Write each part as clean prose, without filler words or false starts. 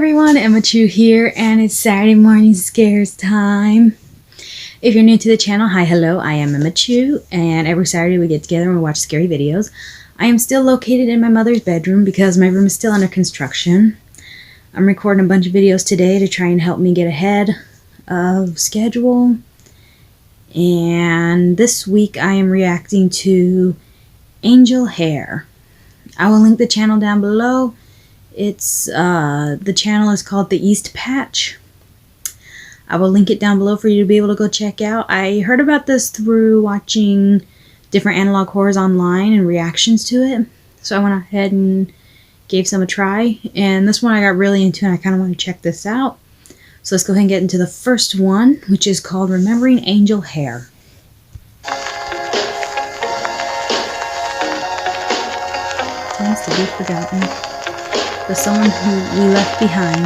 Everyone, Emma Chu here, and it's Saturday morning scares time. If you're new to the channel, hi, hello, I am Emma Chu, and every Saturday we get together and we watch scary videos. I am still located in my mother's bedroom because my room is still under construction. I'm recording a bunch of videos today to try and help me get ahead of schedule. And this week I am reacting to Angel Hare. I will link the channel down below. It's the channel is called The East Patch. I will link it down below for you to be able to go check out. I heard about this through watching different analog horrors online and reactions to it. So I went ahead and gave some a try. And this one I got really into and I kind of want to check this out. So let's go ahead and get into the first one, which is called Remembering Angel Hare. Tends to be forgotten. For someone who we left behind.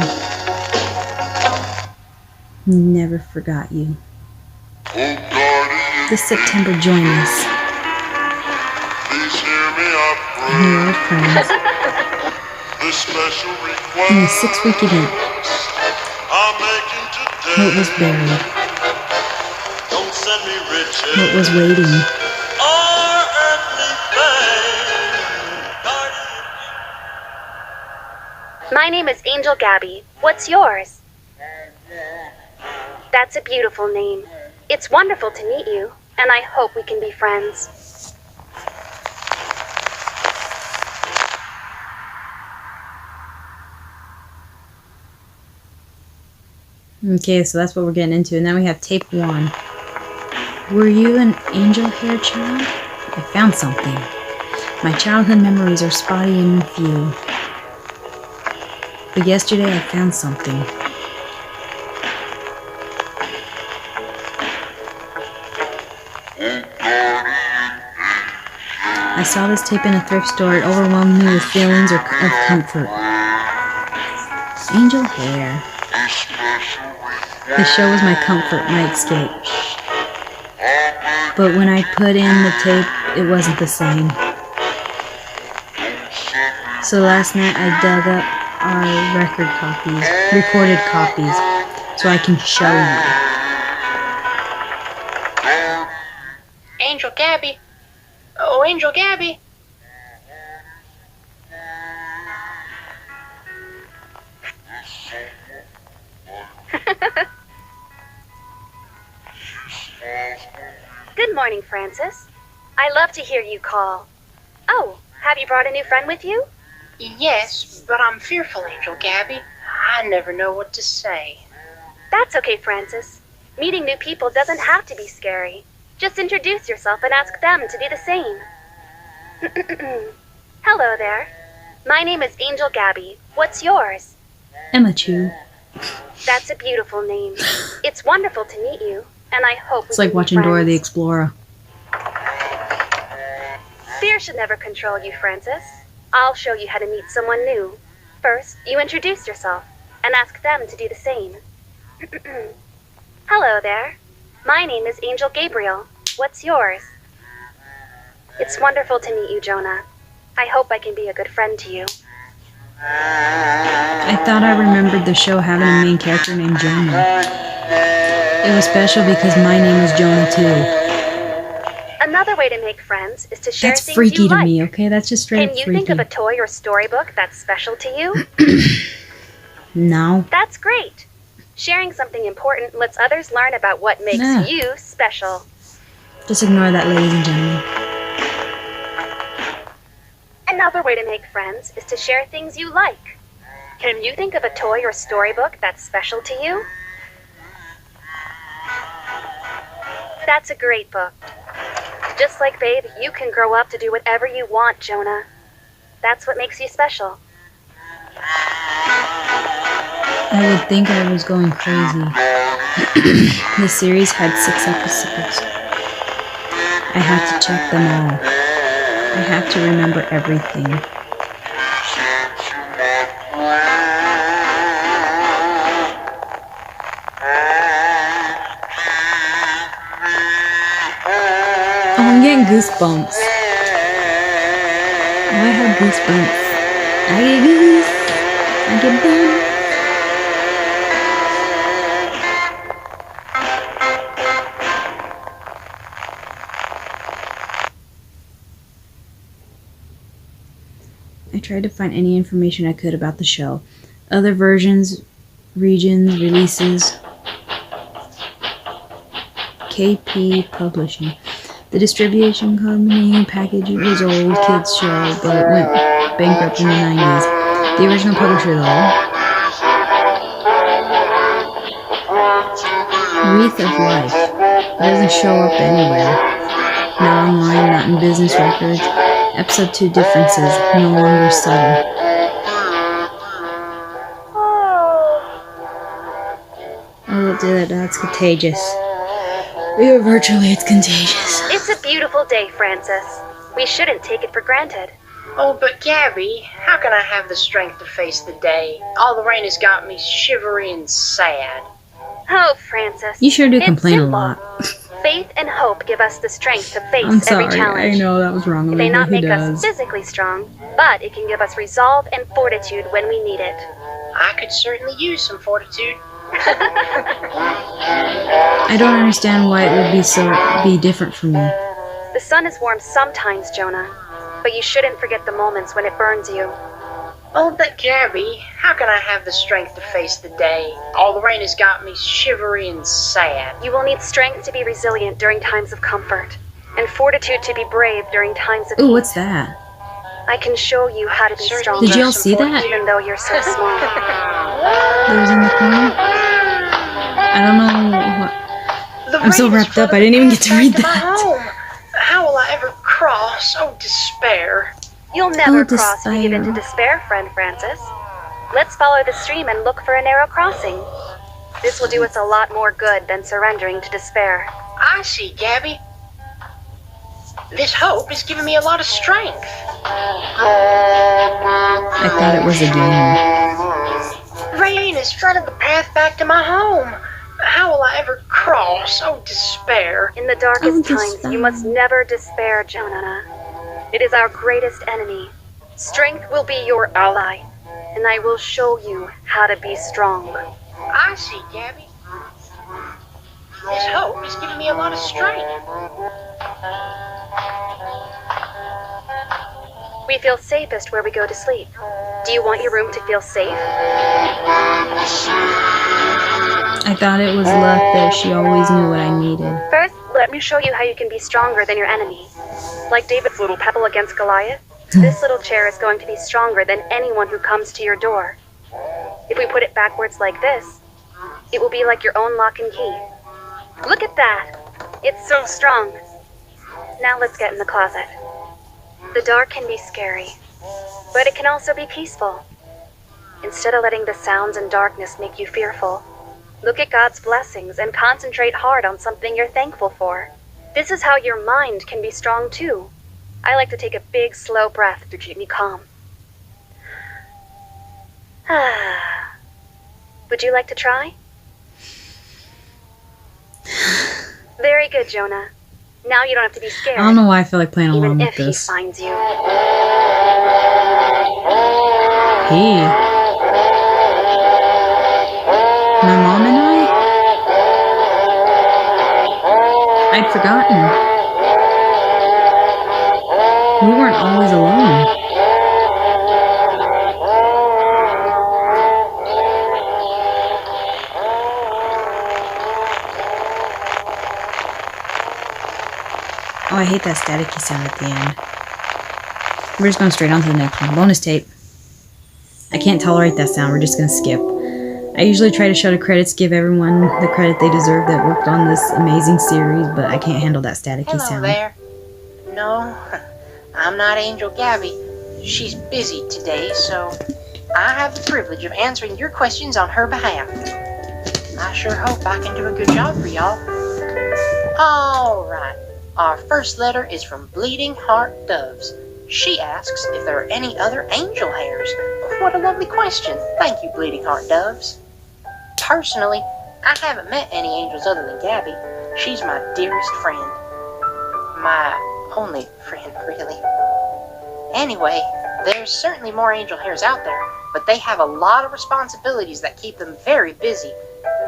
Never forgot you. This September, join us. And your old friends. In a 6-week event. What was buried? What was waiting? My name is Angel Gabby. What's yours? That's a beautiful name. It's wonderful to meet you, and I hope we can be friends. Okay, so that's what we're getting into. And then we have tape 1. Were you an angel hair child? I found something. My childhood memories are spotty and few. But yesterday I found something. I saw this tape in a thrift store. It overwhelmed me with feelings of comfort. Angel Hare. The show was my comfort, my escape. But when I put in the tape, it wasn't the same. So last night I dug up our recorded copies, so I can show you. Angel Gabby. Oh, Angel Gabby. Good morning, Francis. I love to hear you call. Oh, have you brought a new friend with you? Yes, but I'm fearful, Angel Gabby. I never know what to say. That's okay, Francis. Meeting new people doesn't have to be scary. Just introduce yourself and ask them to do the same. Hello there. My name is Angel Gabby. What's yours? Emma Chu. That's a beautiful name. It's wonderful to meet you, and I hope it's like watching Dora the Explorer. Fear should never control you, Francis. I'll show you how to meet someone new. First, you introduce yourself and ask them to do the same. Hello there. My name is Angel Gabriel. What's yours? It's wonderful to meet you, Jonah. I hope I can be a good friend to you. I thought I remembered the show having a main character named Jonah. It was special because my name was Jonah too. Another way to make friends is to share That's things freaky you to like. me, okay? That's just straight up freaky. freaky. Can you think of a toy or storybook that's special to you? No. That's great. Sharing something important lets others learn about what makes you special. Just ignore that, ladies and gentlemen. Another way to make friends is to share things you like. Can you think of a toy or storybook that's special to you? That's a great book. Just like Babe, you can grow up to do whatever you want, Jonah. That's what makes you special. I would think I was going crazy. The series had 6 episodes. I have to check them all. I have to remember everything. Oh, I'm getting goosebumps. Oh, I have goosebumps. I get goose. I get bumps. tried to find any information I could about the show. Other versions, regions, releases. KP Publishing. The distribution company packaging was old kids show, but it went bankrupt in the 90s. The original publisher, though, Wreath of Life, doesn't show up anywhere. Not online, not in business records. Episode 2 differences, no longer subtle. Oh, that's contagious. Yeah, virtually, it's contagious. It's a beautiful day, Francis. We shouldn't take it for granted. Oh, but Gabby, how can I have the strength to face the day? All the rain has got me shivery and sad. Oh, Francis. You sure do it's complain simple. a lot. Faith and hope give us the strength to face I'm sorry, every challenge. I know that was wrong. It may not make us does. physically strong, but it can give us resolve and fortitude when we need it. I could certainly use some fortitude. I don't understand why it would be different for me. The sun is warm sometimes, Jonah, but you shouldn't forget the moments when it burns you. Oh, but Gabby, how can I have the strength to face the day? All the rain has got me shivery and sad. You will need strength to be resilient during times of comfort, and fortitude to be brave during times of Ooh, heat. what's that? I can show you how to be strong. Did y'all see that? Even though you're so small. That was in the corner? I don't know what... I'm so wrapped up, I didn't even get to read that. How will I ever cross? Oh, despair. You'll never cross despair. if you give in to despair, friend Francis. Let's follow the stream and look for a narrow crossing. This will do us a lot more good than surrendering to despair. I see, Gabby. This hope is giving me a lot of strength. I thought it was a game. Rain has flooded the path back to my home. How will I ever cross? Oh, despair. In the darkest times, despair. you must never despair, Jonah. It is our greatest enemy. Strength will be your ally, and I will show you how to be strong. I see, Gabby. This hope is giving me a lot of strength. We feel safest where we go to sleep. Do you want your room to feel safe? I thought it was luck that she always knew what I needed. First, let me show you how you can be stronger than your enemy. Like David's little pebble against Goliath, this little chair is going to be stronger than anyone who comes to your door. If we put it backwards like this, it will be like your own lock and key. Look at that! It's so strong. Now let's get in the closet. The dark can be scary, but it can also be peaceful. Instead of letting the sounds and darkness make you fearful, look at God's blessings and concentrate hard on something you're thankful for. This is how your mind can be strong too. I like to take a big, slow breath to keep me calm. Would you like to try? Very good, Jonah. Now you don't have to be scared. I don't know why I feel like playing along even with if he this. finds you. Hey. My mom and I'd forgotten. We weren't always alone. Oh, I hate that staticky sound at the end. We're just going straight on to the next one. Bonus tape. I can't tolerate that sound. We're just going to skip. I usually try to show the credits, give everyone the credit they deserve that worked on this amazing series, but I can't handle that staticky Hello sound. there. No, I'm not Angel Gabby. She's busy today, so I have the privilege of answering your questions on her behalf. I sure hope I can do a good job for y'all. Alright, our first letter is from Bleeding Heart Doves. She asks if there are any other angel hairs. What a lovely question. Thank you, Bleeding Heart Doves. Personally, I haven't met any angels other than Gabby. She's my dearest friend. My only friend, really. Anyway, there's certainly more angel hairs out there, but they have a lot of responsibilities that keep them very busy.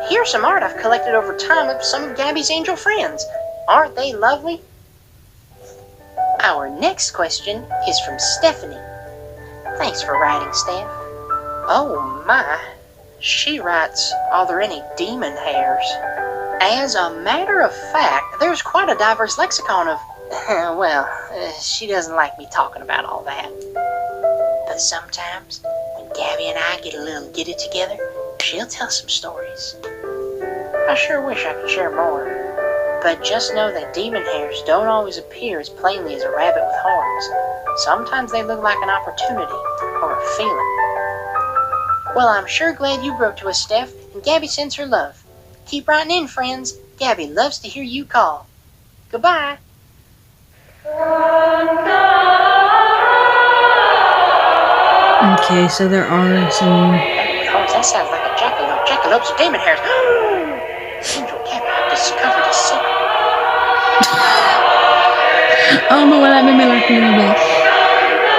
Here's some art I've collected over time of some of Gabby's angel friends. Aren't they lovely? Our next question is from Stephanie. Thanks for writing, Steph. Oh my, she writes, are there any demon hares? As a matter of fact, there's quite a diverse lexicon of, she doesn't like me talking about all that. But sometimes, when Gabby and I get a little giddy together, she'll tell some stories. I sure wish I could share more. But just know that demon hares don't always appear as plainly as a rabbit with horns. Sometimes they look like an opportunity or a feeling. Well, I'm sure glad you wrote to us, Steph, and Gabby sends her love. Keep writing in, friends. Gabby loves to hear you call. Goodbye. Okay, so there are some... That sounds like a jackalope. Jackalopes are demon hares. Angel Gabby, I've discovered a secret. Oh no, that made me laugh a little bit.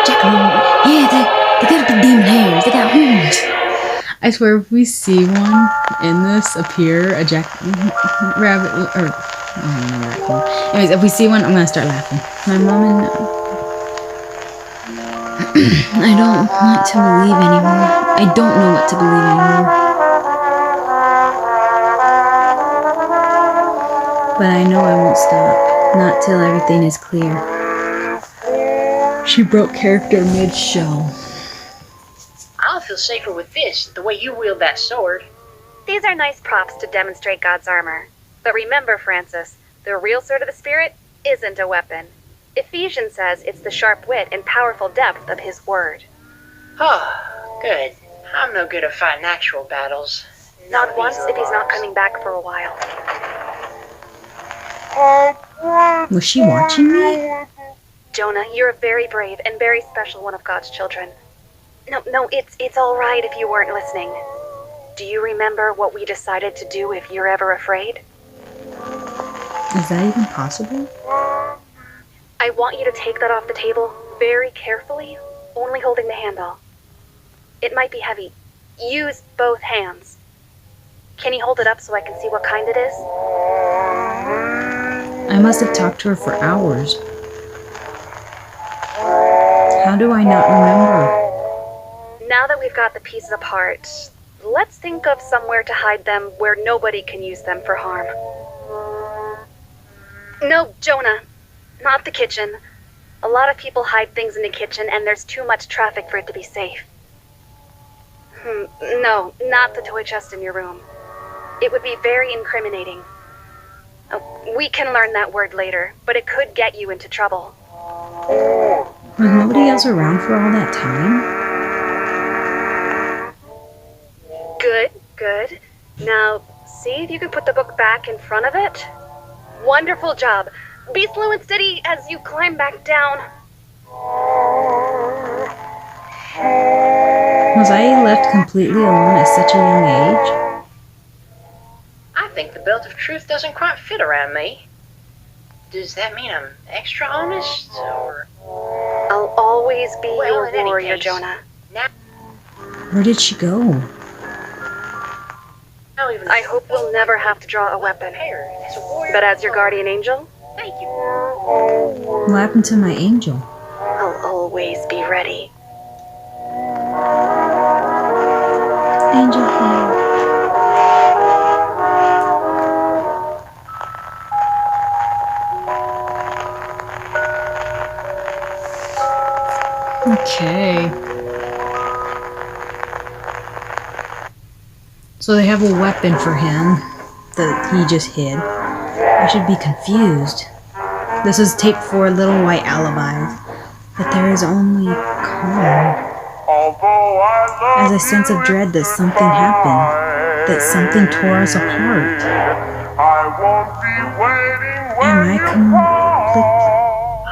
Jackalope. Yeah, they got big demon hairs. They got horns. I swear, if we see one in this appear, a rabbit, or I don't know raccoon. Anyways, if we see one, I'm gonna start laughing. My mom and I don't want to believe anymore. I don't know what to believe anymore. But I know I won't stop. Not till everything is clear. She broke character mid-show. I'll feel safer with this, the way you wield that sword. These are nice props to demonstrate God's armor. But remember, Francis, the real sword of the Spirit isn't a weapon. Ephesians says it's the sharp wit and powerful depth of His Word. Oh, good. I'm no good at fighting actual battles. Not once if He's not coming back for a while. Was she watching me? Jonah, you're a very brave and very special one of God's children. No, it's all right if you weren't listening. Do you remember what we decided to do if you're ever afraid? Is that even possible? I want you to take that off the table very carefully, only holding the handle. It might be heavy. Use both hands. Can you hold it up so I can see what kind it is? I must have talked to her for hours. How do I not remember? Now that we've got the pieces apart, let's think of somewhere to hide them where nobody can use them for harm. No, Jonah, not the kitchen. A lot of people hide things in the kitchen and there's too much traffic for it to be safe. No, not the toy chest in your room. It would be very incriminating. We can learn that word later, but it could get you into trouble. Was nobody else around for all that time? Good. Now, see if you can put the book back in front of it. Wonderful job. Be slow and steady as you climb back down. Was I left completely alone at such a young age? I think the belt of truth doesn't quite fit around me. Does that mean I'm extra honest, or...? I'll always be Well, your in any warrior, case, Jonah. Where did she go? I hope we'll never have to draw a weapon. But as your guardian angel, Thank you. What happened to my angel? I'll always be ready. Angel Hare. Okay. So they have a weapon for him that he just hid. I should be confused. This is tape for Little White Alibis, but there is only calm. As a sense of dread that something happened, that something tore us apart. Am I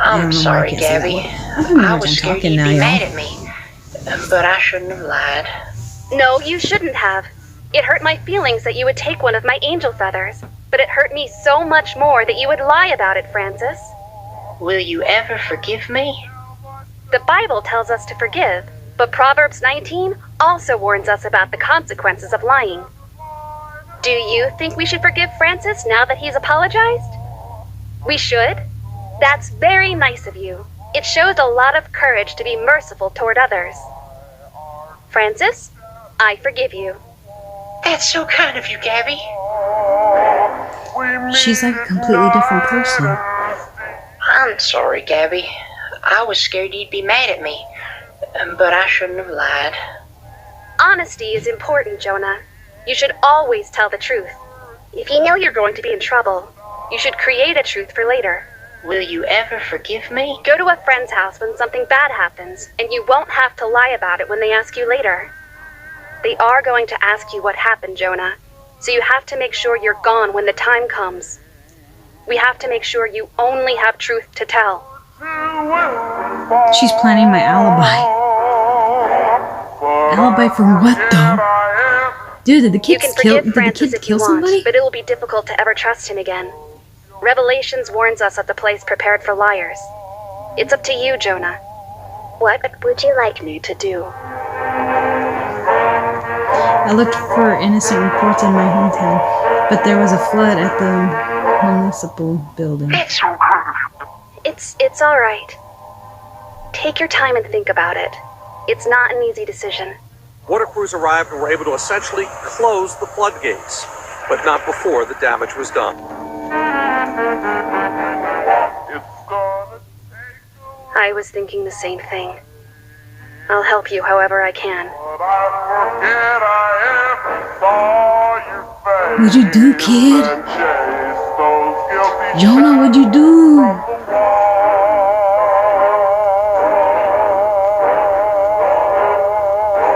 I'm sorry, Gabby. I was scared you'd be mad at me, but I shouldn't have lied. No, you shouldn't have. It hurt my feelings that you would take one of my angel feathers, but it hurt me so much more that you would lie about it, Francis. Will you ever forgive me? The Bible tells us to forgive, but Proverbs 19 also warns us about the consequences of lying. Do you think we should forgive Francis now that he's apologized? We should? That's very nice of you. It shows a lot of courage to be merciful toward others. Francis, I forgive you. That's so kind of you, Gabby. She's like a completely different person. I'm sorry, Gabby. I was scared you'd be mad at me, but I shouldn't have lied. Honesty is important, Jonah. You should always tell the truth. If you know you're going to be in trouble, you should create a truth for later. Will you ever forgive me? Go to a friend's house when something bad happens, and you won't have to lie about it when they ask you later. They are going to ask you what happened, Jonah, so you have to make sure you're gone when the time comes. We have to make sure you only have truth to tell. She's planning my alibi. Alibi for what, though? Dude, did the You can kids kill? forgive Did the Francis kid if you kill want, somebody? but it will be difficult to ever trust him again. Revelations warns us of the place prepared for liars. It's up to you, Jonah. What would you like me to do? I looked for innocent reports in my hometown, but there was a flood at the municipal building. That's so kind of you. It's all right. Take your time and think about it. It's not an easy decision. Water crews arrived and were able to essentially close the floodgates, but not before the damage was done. I was thinking the same thing. I'll help you however I can. What'd you do, kid? Jonah, what'd you do?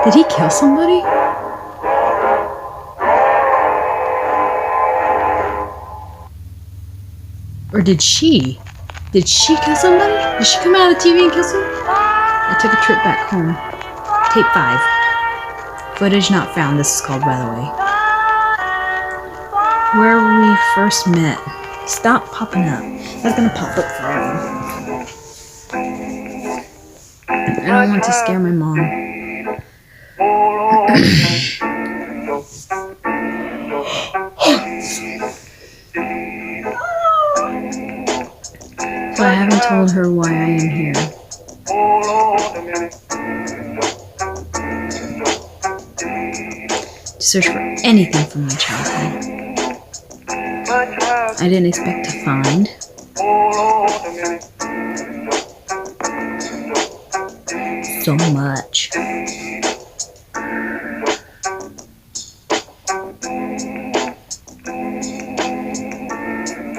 Did he kill somebody? Or did she? Did she kill somebody? Did she come out of the TV and kill somebody? I took a trip back home. Tape 5. Footage not found. This is called, by the way. Where we first met. Stop popping up. That's gonna pop up forever. I don't want to scare my mom. So I haven't told her why I am here. To search for anything from my childhood. I didn't expect to find. So much.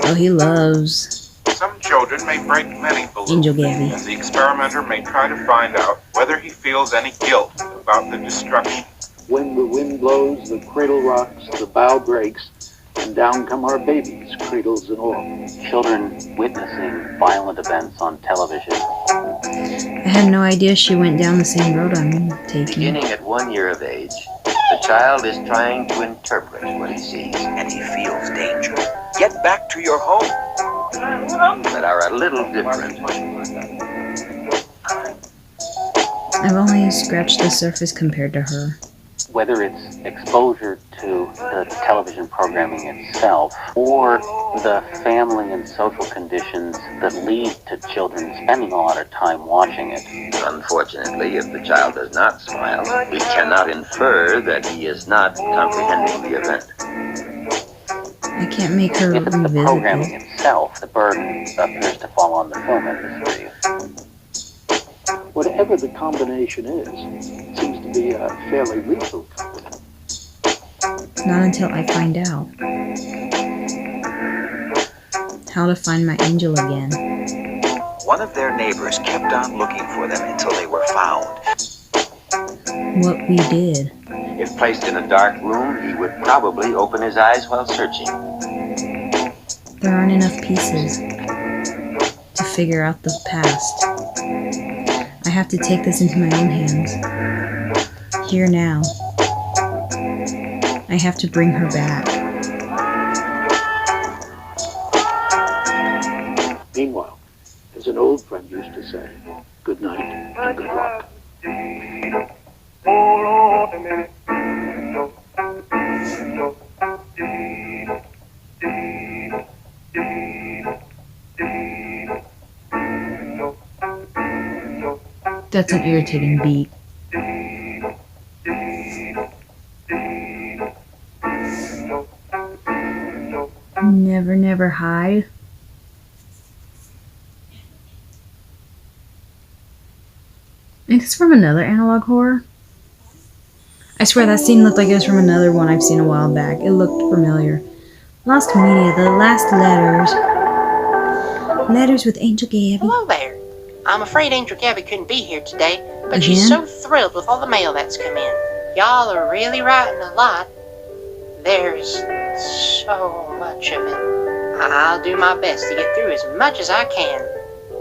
Oh, he loves Some children may break many balloons, Angel Gabby. and the experimenter may try to find out whether he feels any guilt about the destruction. When the wind blows, the cradle rocks, the bow breaks, and down come our babies, cradles and all. Children witnessing violent events on television. I had no idea she went down the same road I'm taking. Beginning at 1 year of age, the child is trying to interpret what he sees, And he feels danger. Get back to your home. that are a little different. I've only scratched the surface compared to her. Whether it's exposure to the television programming itself, or the family and social conditions that lead to children spending a lot of time watching it. Unfortunately, if the child does not smile, we cannot infer that he is not comprehending the event. I can't make her If it's the revisit programming it. itself, the burden appears to fall on the film industry. Whatever the combination is, it seems to be a fairly lethal combination. Not until I find out. How to find my angel again. One of their neighbors kept on looking for them until they were found. What we did. If placed in a dark room, he would probably open his eyes while searching. There aren't enough pieces to figure out the past. I have to take this into my own hands. Here now. I have to bring her back. Meanwhile, as an old friend used to say, good night and good luck. That's an irritating beat. never hide. Is this from another analog horror? I swear that scene looked like it was from another one I've seen a while back. It looked familiar. Lost Media, the last letters. Letters with Angel Gabby. Hello there. I'm afraid Angel Gabby couldn't be here today, but Again? she's so thrilled with all the mail that's come in. Y'all are really writing a lot. There's so much of it. I'll do my best to get through as much as I can.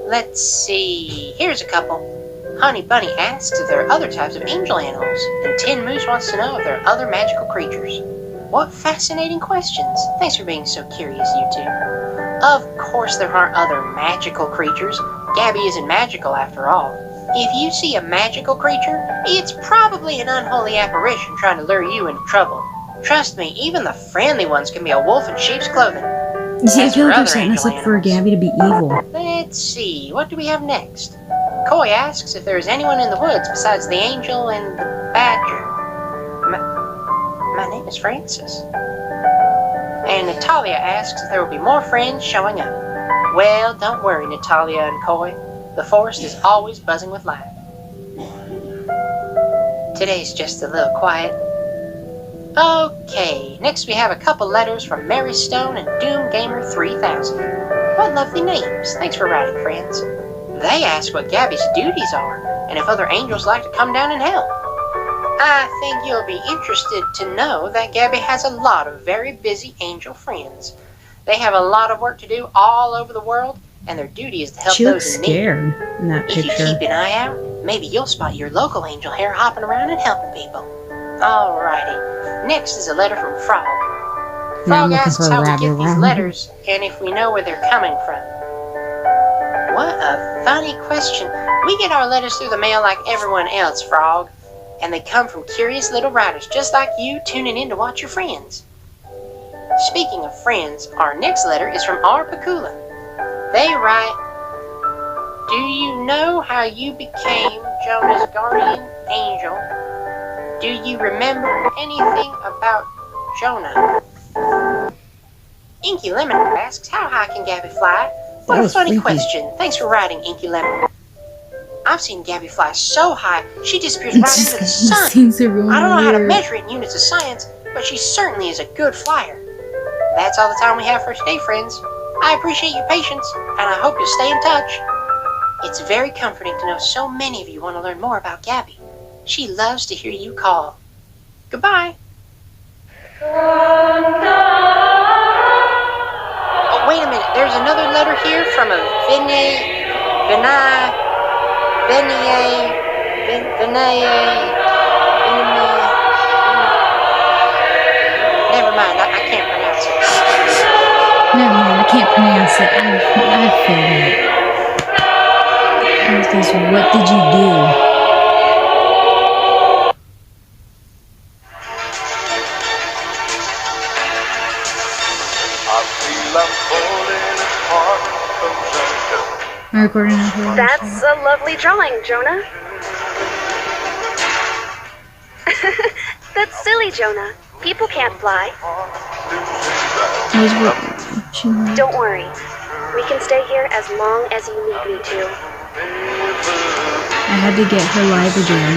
Let's see. Here's a couple. Honey Bunny asks if there are other types of angel animals, and Tin Moose wants to know if there are other magical creatures. What fascinating questions. Thanks for being so curious, you two. Of course there are other magical creatures. Gabby isn't magical after all. If you see a magical creature, it's probably an unholy apparition trying to lure you into trouble. Trust me, even the friendly ones can be a wolf in sheep's clothing. You see, I As feel for like they're other setting us angel up for animals, Gabby to be evil. Let's see, what do we have next? Coy asks if there is anyone in the woods besides the angel and the badger. My name is Francis. And Natalia asks if there will be more friends showing up. Well, don't worry, Natalia and Coy. The forest is always buzzing with life. Today's just a little quiet. Okay, next we have a couple letters from Mary Stone and Doom Gamer 3000. What lovely names. Thanks for writing, friends. They ask what Gabby's duties are, and if other angels like to come down and help. I think you'll be interested to know that Gabby has a lot of very busy angel friends. They have a lot of work to do all over the world, and their duty is to help She looks those in need. scared in that If you picture. keep an eye out, maybe you'll spot your local angel Hare hopping around and helping people. Alrighty, next is a letter from Frog. Now I'm Frog looking asks for a how we rabbit get these around. letters and if we know where they're coming from. What a funny question. We get our letters through the mail like everyone else, Frog. And they come from curious little writers just like you tuning in to watch your friends. Speaking of friends, our next letter is from R. Pakula. They write, do you know how you became Jonah's guardian angel? Do you remember anything about Jonah? Inky Lemon asks, how high can Gabby fly? What a was funny freaky. question. Thanks for writing, Inky Lemon. I've seen Gabby fly so high, she disappears right into the sun. Scenes are really I don't know how to weird. measure it in units of science, but she certainly is a good flyer. That's all the time we have for today, friends. I appreciate your patience, and I hope you'll stay in touch. It's very comforting to know so many of you want to learn more about Gabby. She loves to hear you call. Goodbye. Oh, wait a minute. There's another letter here from a Never mind, I can't pronounce it. Never mind, I can't pronounce it. I feel it. How's this? What did you do? Am I recording now? That's a lovely drawing, Jonah. That's silly, Jonah. People can't fly. Don't worry. We can stay here as long as you need me to. I had to get her live again,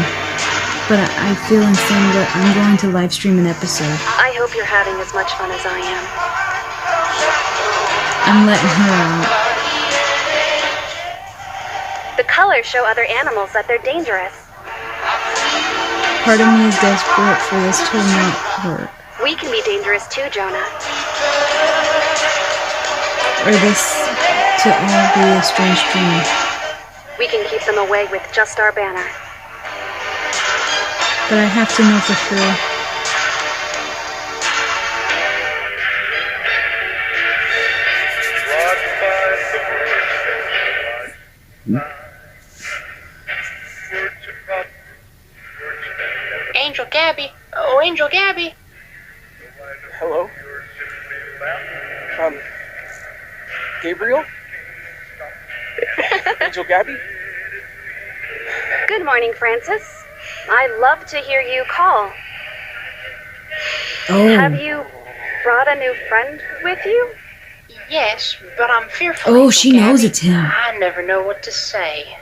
but I feel insane that I'm going to live stream an episode. I hope you're having as much fun as I am. I'm letting her out. The colors show other animals that they're dangerous. Part of me is desperate for this to not work. We can be dangerous too, Jonah. Or this to all be a strange dream. We can keep them away with just our banner. But I have to know for sure. Angel Gabby. Oh, Angel Gabby. Hello? Gabriel? Angel Gabby? Good morning, Francis. I love to hear you call. Oh. Have you brought a new friend with you? Yes, but I'm fearful. Oh, Angel she knows Gabby. it's him. I never know what to say.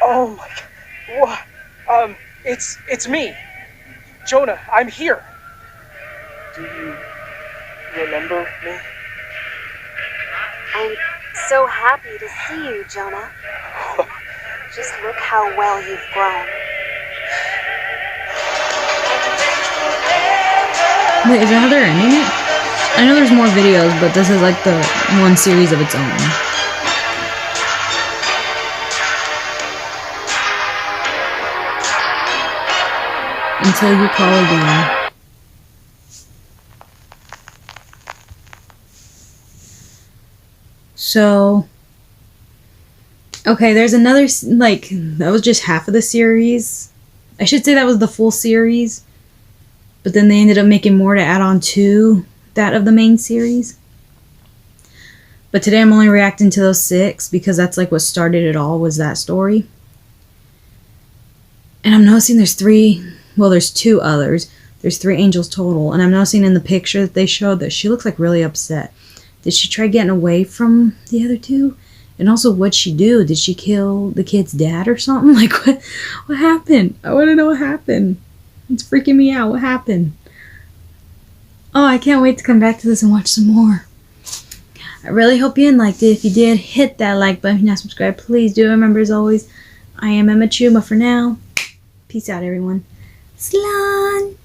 Oh my God. What? It's me. Jonah, I'm here. Do you remember me? I'm so happy to see you, Jonah. Just look how well you've grown. Wait, is that how they're ending it? I know there's more videos, but this is like the one series of its own. Until you call again. So, okay, there's another, like, that was just half of the series. I should say that was the full series. But then they ended up making more to add on to that of the main series. But today I'm only reacting to those 6 because that's like what started it all, was that story. And I'm noticing there's 2 others. There's 3 angels total. And I'm noticing in the picture that they showed that she looks like really upset. Did she try getting away from the other 2? And also, what'd she do? Did she kill the kid's dad or something? Like, what happened? I want to know what happened. It's freaking me out. What happened? Oh, I can't wait to come back to this and watch some more. I really hope you liked it. If you did, hit that like button. If you're not subscribed, please do. Remember, as always, I am Emma Chuma for now. Peace out, everyone. Slan!